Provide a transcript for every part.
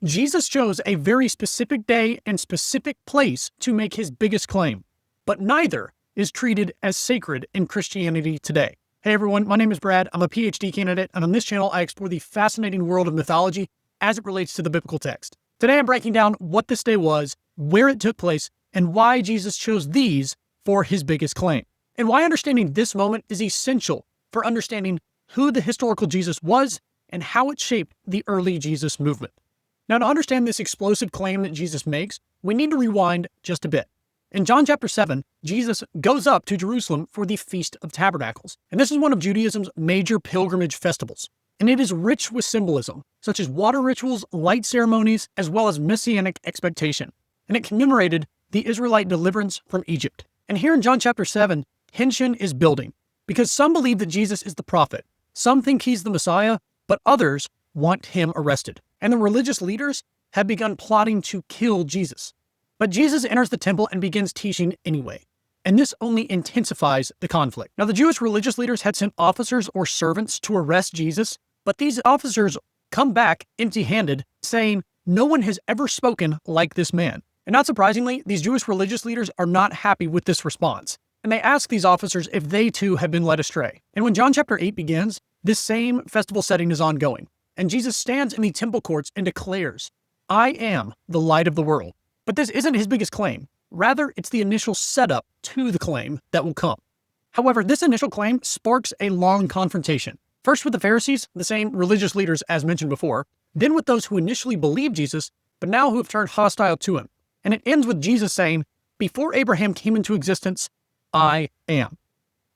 Jesus chose a very specific day and specific place to make his biggest claim, but neither is treated as sacred in Christianity today. Hey everyone, my name is Brad. I'm a PhD candidate, and on this channel I explore the fascinating world of mythology as it relates to the biblical text. Today I'm breaking down what this day was, where it took place, and why Jesus chose these for his biggest claim, and why understanding this moment is essential for understanding who the historical Jesus was and how it shaped the early Jesus movement. Now, to understand this explosive claim that Jesus makes, we need to rewind just a bit. In John chapter 7, Jesus goes up to Jerusalem for the Feast of Tabernacles, and this is one of Judaism's major pilgrimage festivals. And it is rich with symbolism, such as water rituals, light ceremonies, as well as Messianic expectation. And it commemorated the Israelite deliverance from Egypt. And here in John chapter 7, tension is building, because some believe that Jesus is the prophet, some think he's the Messiah, but others want him arrested. And the religious leaders have begun plotting to kill Jesus. But Jesus enters the temple and begins teaching anyway. And this only intensifies the conflict. Now, the Jewish religious leaders had sent officers or servants to arrest Jesus, but these officers come back empty-handed, saying, "No one has ever spoken like this man." And not surprisingly, these Jewish religious leaders are not happy with this response. And they ask these officers if they too have been led astray. And when John chapter 8 begins, this same festival setting is ongoing. And Jesus stands in the temple courts and declares, "I am the light of the world." But this isn't his biggest claim. Rather, it's the initial setup to the claim that will come. However, this initial claim sparks a long confrontation. First with the Pharisees, the same religious leaders as mentioned before, then with those who initially believed Jesus, but now who have turned hostile to him. And it ends with Jesus saying, "Before Abraham came into existence, I am."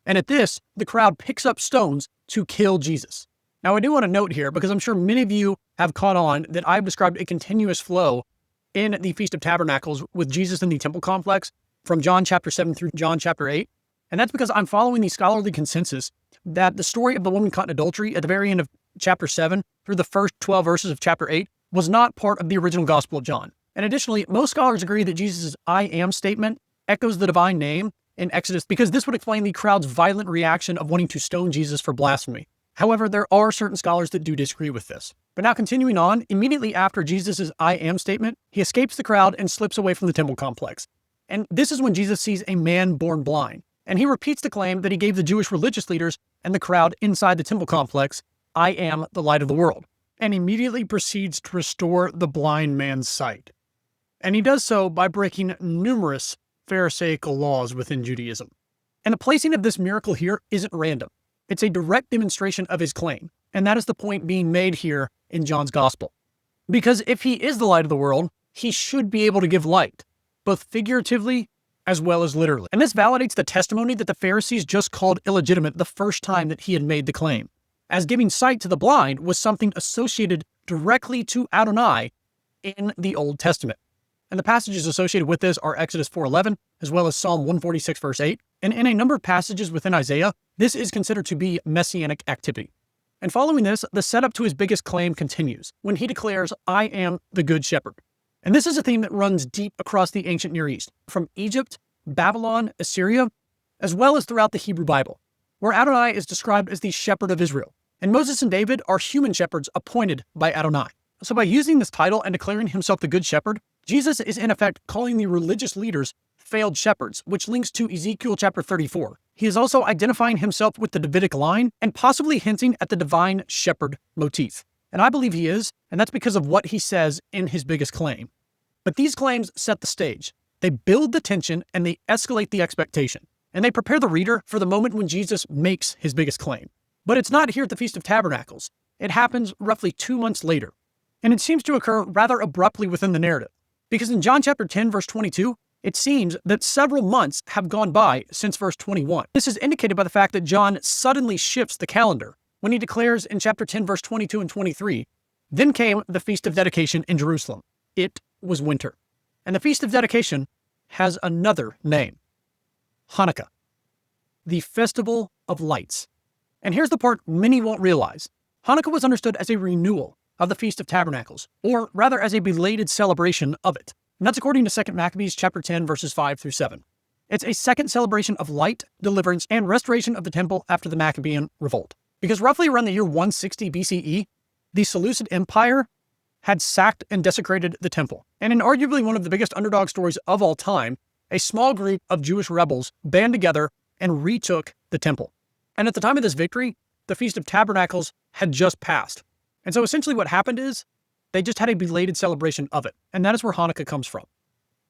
And at this, the crowd picks up stones to kill Jesus. Now, I do want to note here, because I'm sure many of you have caught on that I've described a continuous flow in the Feast of Tabernacles with Jesus in the temple complex from John chapter 7 through John chapter 8. And that's because I'm following the scholarly consensus that the story of the woman caught in adultery at the very end of chapter 7 through the first 12 verses of chapter 8 was not part of the original Gospel of John. And additionally, most scholars agree that Jesus' "I am" statement echoes the divine name in Exodus, because this would explain the crowd's violent reaction of wanting to stone Jesus for blasphemy. However, there are certain scholars that do disagree with this. But now continuing on, immediately after Jesus' "I am" statement, he escapes the crowd and slips away from the temple complex. And this is when Jesus sees a man born blind. And he repeats the claim that he gave the Jewish religious leaders and the crowd inside the temple complex, "I am the light of the world," and immediately proceeds to restore the blind man's sight. And he does so by breaking numerous Pharisaical laws within Judaism. And the placing of this miracle here isn't random. It's a direct demonstration of his claim, and that is the point being made here in John's Gospel. Because if he is the light of the world, he should be able to give light, both figuratively as well as literally. And this validates the testimony that the Pharisees just called illegitimate the first time that he had made the claim, as giving sight to the blind was something associated directly to Adonai in the Old Testament. And the passages associated with this are Exodus 4:11, as well as Psalm 146 verse 8. And in a number of passages within Isaiah, this is considered to be Messianic activity. And following this, the setup to his biggest claim continues when he declares, "I am the good shepherd." And this is a theme that runs deep across the ancient Near East, from Egypt, Babylon, Assyria, as well as throughout the Hebrew Bible, where Adonai is described as the shepherd of Israel. And Moses and David are human shepherds appointed by Adonai. So by using this title and declaring himself the good shepherd, Jesus is in effect calling the religious leaders failed shepherds, which links to Ezekiel chapter 34. He is also identifying himself with the Davidic line and possibly hinting at the divine shepherd motif. And I believe he is, and that's because of what he says in his biggest claim. But these claims set the stage. They build the tension and they escalate the expectation. And they prepare the reader for the moment when Jesus makes his biggest claim. But it's not here at the Feast of Tabernacles. It happens roughly 2 months later. And it seems to occur rather abruptly within the narrative. Because in John chapter 10, verse 22, it seems that several months have gone by since verse 21. This is indicated by the fact that John suddenly shifts the calendar when he declares in chapter 10, verse 22 and 23, "Then came the Feast of Dedication in Jerusalem. It was winter." And the Feast of Dedication has another name, Hanukkah, the Festival of Lights. And here's the part many won't realize. Hanukkah was understood as a renewal of the Feast of Tabernacles, or rather as a belated celebration of it. And that's according to 2 Maccabees chapter 10, verses 5 through 7. It's a second celebration of light, deliverance, and restoration of the temple after the Maccabean revolt. Because roughly around the year 160 BCE, the Seleucid Empire had sacked and desecrated the temple. And in arguably one of the biggest underdog stories of all time, a small group of Jewish rebels band together and retook the temple. And at the time of this victory, the Feast of Tabernacles had just passed. And so essentially what happened is they just had a belated celebration of it. And that is where Hanukkah comes from.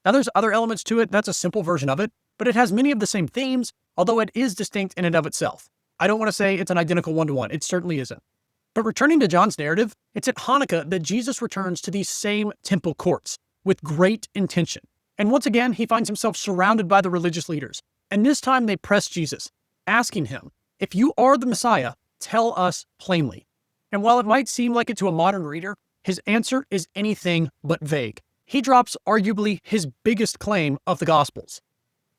Now there's other elements to it. That's a simple version of it, but it has many of the same themes, although it is distinct in and of itself. I don't want to say it's an identical one-to-one. It certainly isn't. But returning to John's narrative, it's at Hanukkah that Jesus returns to these same temple courts with great intention. And once again, he finds himself surrounded by the religious leaders. And this time they press Jesus, asking him, "If you are the Messiah, tell us plainly." And while it might seem like it to a modern reader, his answer is anything but vague. He drops arguably his biggest claim of the Gospels,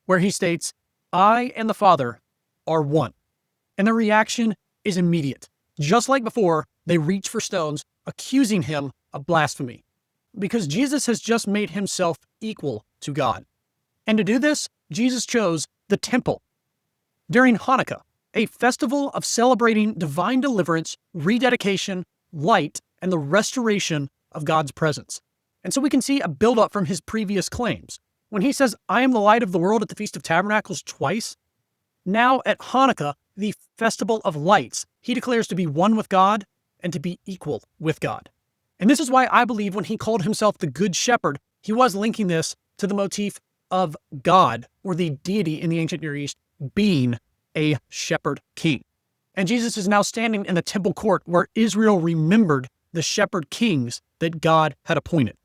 where he states, "I and the Father are one." And the reaction is immediate. Just like before, they reach for stones, accusing him of blasphemy, because Jesus has just made himself equal to God. And to do this, Jesus chose the temple. During Hanukkah, a festival of celebrating divine deliverance, rededication, light, and the restoration of God's presence. And so we can see a buildup from his previous claims. When he says, "I am the light of the world" at the Feast of Tabernacles twice, now at Hanukkah, the Festival of Lights, he declares to be one with God and to be equal with God. And this is why I believe when he called himself the Good Shepherd, he was linking this to the motif of God, or the deity in the ancient Near East, being a shepherd king. And Jesus is now standing in the temple court where Israel remembered the shepherd kings that God had appointed.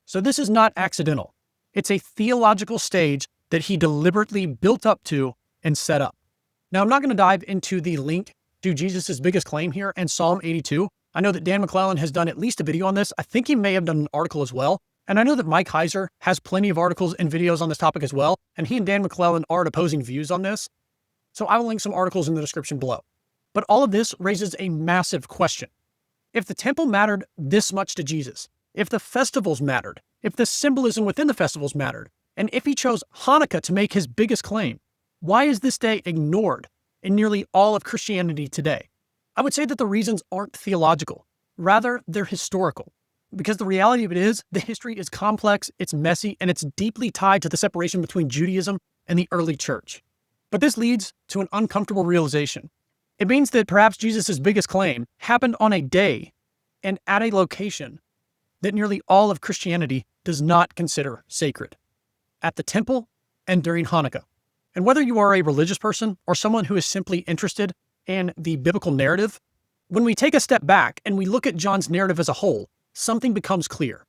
So this is not accidental. It's a theological stage that he deliberately built up to and set up. Now, I'm not going to dive into the link to Jesus' biggest claim here and Psalm 82. I know that Dan McClellan has done at least a video on this. I think he may have done an article as well. And I know that Mike Heiser has plenty of articles and videos on this topic as well. And he and Dan McClellan are at opposing views on this. So I will link some articles in the description below. But all of this raises a massive question. If the temple mattered this much to Jesus, if the festivals mattered, if the symbolism within the festivals mattered, and if he chose Hanukkah to make his biggest claim, why is this day ignored in nearly all of Christianity today? I would say that the reasons aren't theological. Rather, they're historical. Because the reality of it is, the history is complex, it's messy, and it's deeply tied to the separation between Judaism and the early church. But this leads to an uncomfortable realization. It means that perhaps Jesus' biggest claim happened on a day and at a location that nearly all of Christianity does not consider sacred. At the temple and during Hanukkah. And whether you are a religious person or someone who is simply interested in the biblical narrative, when we take a step back and we look at John's narrative as a whole, something becomes clear.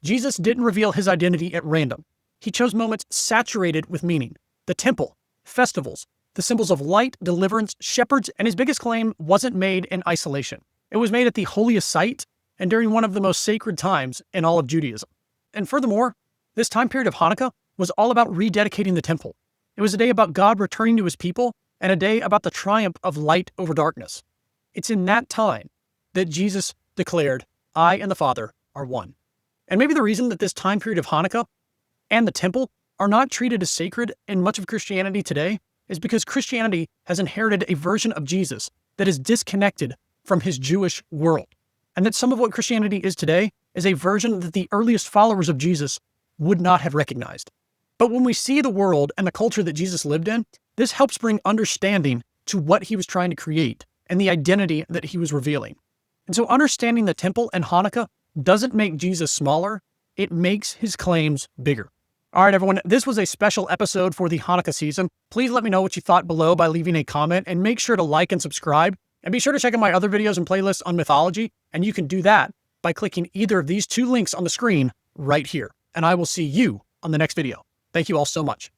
Jesus didn't reveal his identity at random. He chose moments saturated with meaning. The temple, festivals, the symbols of light, deliverance, shepherds, and his biggest claim wasn't made in isolation. It was made at the holiest site and during one of the most sacred times in all of Judaism. And furthermore, this time period of Hanukkah was all about rededicating the temple. It was a day about God returning to his people and a day about the triumph of light over darkness. It's in that time that Jesus declared, "I and the Father are one." And maybe the reason that this time period of Hanukkah and the temple are not treated as sacred in much of Christianity today is because Christianity has inherited a version of Jesus that is disconnected from his Jewish world. And that some of what Christianity is today is a version that the earliest followers of Jesus would not have recognized. But when we see the world and the culture that Jesus lived in, this helps bring understanding to what he was trying to create and the identity that he was revealing. And so understanding the temple and Hanukkah doesn't make Jesus smaller, it makes his claims bigger. All right, everyone, this was a special episode for the Hanukkah season. Please let me know what you thought below by leaving a comment, and make sure to like and subscribe. And be sure to check out my other videos and playlists on mythology, and you can do that by clicking either of these two links on the screen right here. And I will see you on the next video. Thank you all so much.